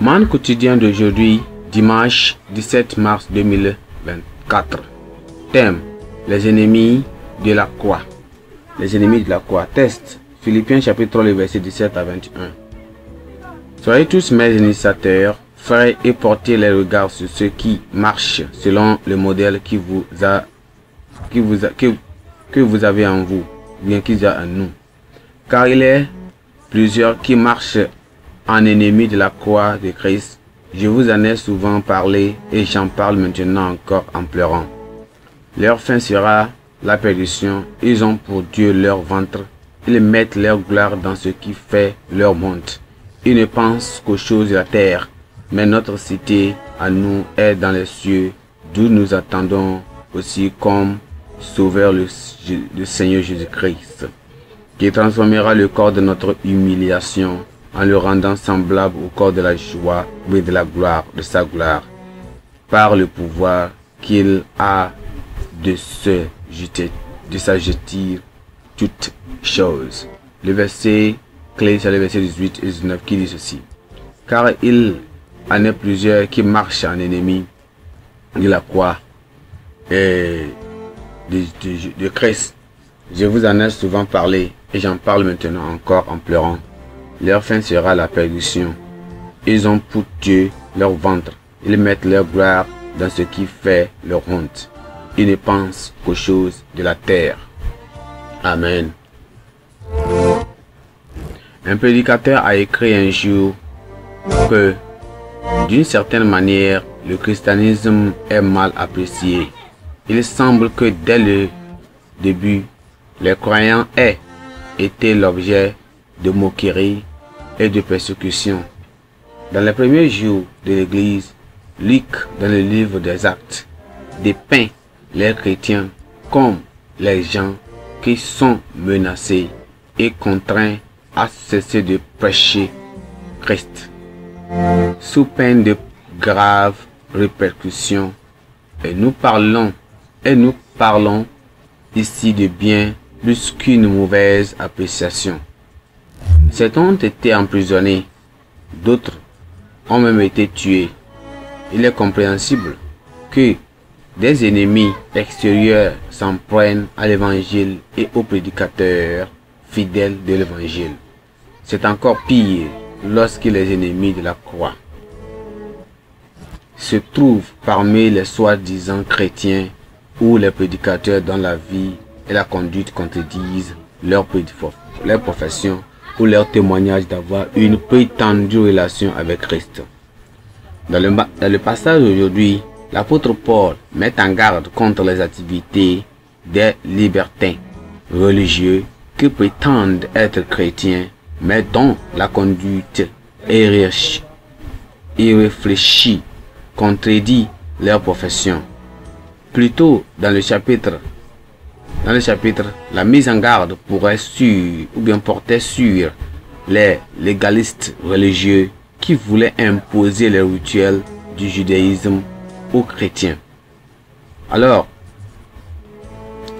Man quotidien d'aujourd'hui, dimanche 17 mars 2024. Thème: les ennemis de la croix. Les ennemis de la croix. Test: Philippiens chapitre 3, versets 17 à 21. Soyez tous mes initiateurs, frères, et portez les regards sur ceux qui marchent selon le modèle que vous avez en vous, bien qu'ils aient en nous. Car il est plusieurs qui marchent en ennemis de la croix de Christ. Je vous en ai souvent parlé et j'en parle maintenant encore en pleurant. Leur fin sera la perdition. Ils ont pour Dieu leur ventre. Ils mettent leur gloire dans ce qui fait leur honte. Ils ne pensent qu'aux choses de la terre. Mais notre cité à nous est dans les cieux, d'où nous attendons aussi comme Sauveur le Seigneur Jésus-Christ, qui transformera le corps de notre humiliation en le rendant semblable au corps de la joie et de la gloire de sa gloire, par le pouvoir qu'il a de s'ajouter toutes choses. Le verset clé, c'est le verset 18 et 19 qui dit ceci: car il en est plusieurs qui marchent en ennemi de la croix et de Christ. Je vous en ai souvent parlé et j'en parle maintenant encore en pleurant. Leur fin sera la perdition. Ils ont pour Dieu leur ventre. Ils mettent leur gloire dans ce qui fait leur honte. Ils ne pensent qu'aux choses de la terre. Amen. Un prédicateur a écrit un jour que, d'une certaine manière, le christianisme est mal apprécié. Il semble que dès le début, les croyants aient été l'objet de moqueries et de persécutions. Dans les premiers jours de l'Église, Luc, dans le livre des Actes, dépeint les chrétiens comme les gens qui sont menacés et contraints à cesser de prêcher Christ, sous peine de graves répercussions. Et nous parlons ici de bien plus qu'une mauvaise appréciation. Certains ont été emprisonnés, d'autres ont même été tués. Il est compréhensible que des ennemis extérieurs s'en prennent à l'évangile et aux prédicateurs fidèles de l'évangile. C'est encore pire lorsque les ennemis de la croix se trouvent parmi les soi-disant chrétiens ou les prédicateurs dont la vie et la conduite contredisent leur profession ou leur témoignage d'avoir une prétendue relation avec Christ. Dans le passage d'aujourd'hui, l'apôtre Paul met en garde contre les activités des libertins religieux qui prétendent être chrétiens mais dont la conduite irréfléchie contredit leur profession. Plutôt dans le chapitre, la mise en garde pourrait porter sur les légalistes religieux qui voulaient imposer les rituels du judaïsme aux chrétiens. Alors,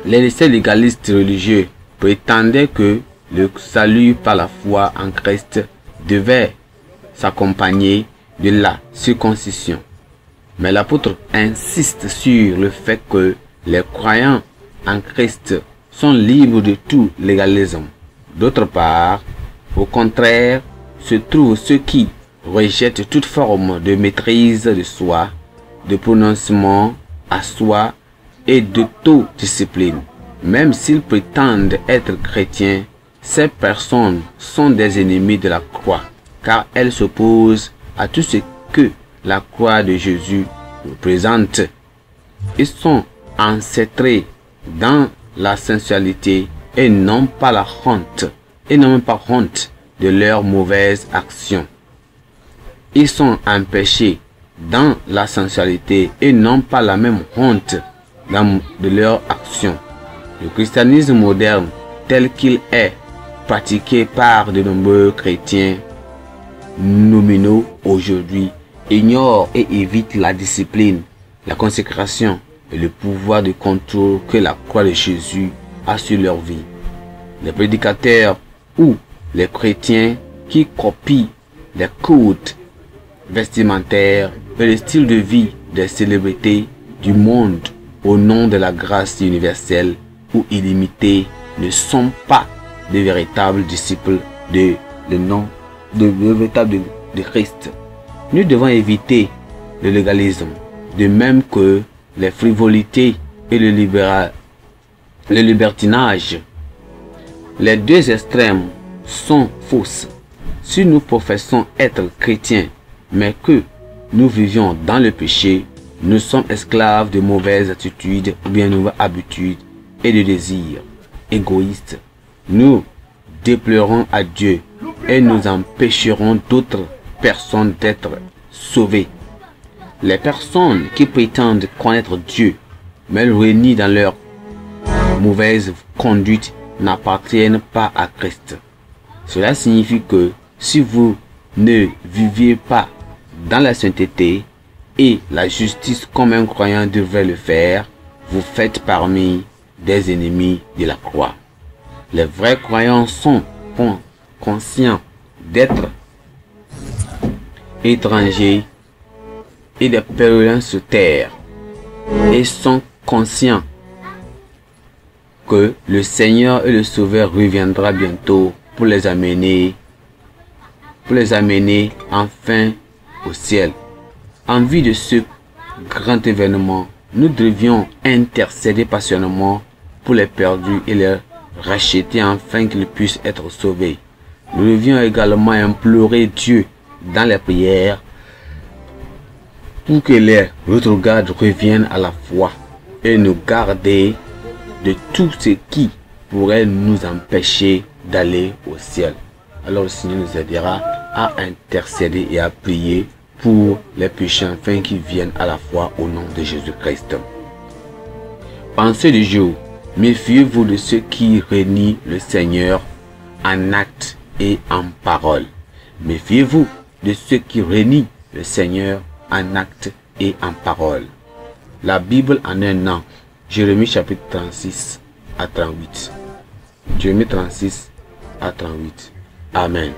ces légalistes religieux prétendaient que le salut par la foi en Christ devait s'accompagner de la circoncision. Mais l'apôtre insiste sur le fait que les croyants en Christ sont libres de tout légalisme. D'autre part, au contraire, se trouvent ceux qui rejettent toute forme de maîtrise de soi, de prononcement à soi et d'autodiscipline. Même s'ils prétendent être chrétiens, ces personnes sont des ennemis de la croix, car elles s'opposent à tout ce que la croix de Jésus représente. Ils sont ancêtrés dans la sensualité et n'ont pas la honte, de leurs mauvaises actions. Ils sont empêchés dans la sensualité et n'ont pas la même honte de leurs actions. Le christianisme moderne, tel qu'il est pratiqué par de nombreux chrétiens nominaux aujourd'hui, ignore et évite la discipline, la consécration et le pouvoir de contrôle que la croix de Jésus a sur leur vie. Les prédicateurs ou les chrétiens qui copient les codes vestimentaire et le style de vie des célébrités du monde au nom de la grâce universelle ou illimitée ne sont pas de véritables disciples de Christ. Nous devons éviter le légalisme, de même que les frivolités et le libertinage. Les deux extrêmes sont fausses. Si nous professons être chrétiens, mais que nous vivions dans le péché, nous sommes esclaves de mauvaises attitudes ou bien nouvelles habitudes et de désirs égoïstes. Nous déplorons à Dieu et nous empêcherons d'autres personnes d'être sauvées. Les personnes qui prétendent connaître Dieu, mais le renient dans leur mauvaise conduite, n'appartiennent pas à Christ. Cela signifie que si vous ne viviez pas dans la sainteté et la justice comme un croyant devrait le faire, vous faites parmi des ennemis de la croix. Les vrais croyants sont conscients d'être étrangers et des pèlerins sur terre et sont conscients que le Seigneur et le Sauveur reviendra bientôt pour les amener enfin au ciel. En vue de ce grand événement, nous devions intercéder passionnément pour les perdus et les racheter afin qu'ils puissent être sauvés. Nous devions également implorer Dieu dans les prières pour que les retrogrades reviennent à la foi et nous garder de tout ce qui pourrait nous empêcher d'aller au ciel. Alors le Seigneur nous aidera à intercéder et à prier pour les péchés afin qu'ils viennent à la foi au nom de Jésus-Christ. Pensez du jour, méfiez-vous de ceux qui renient le Seigneur en acte et en parole. Méfiez-vous de ceux qui renient le Seigneur en acte et en parole. La Bible en un an. Jérémie chapitre 36 à 38. Jérémie 36 à 38. Amen.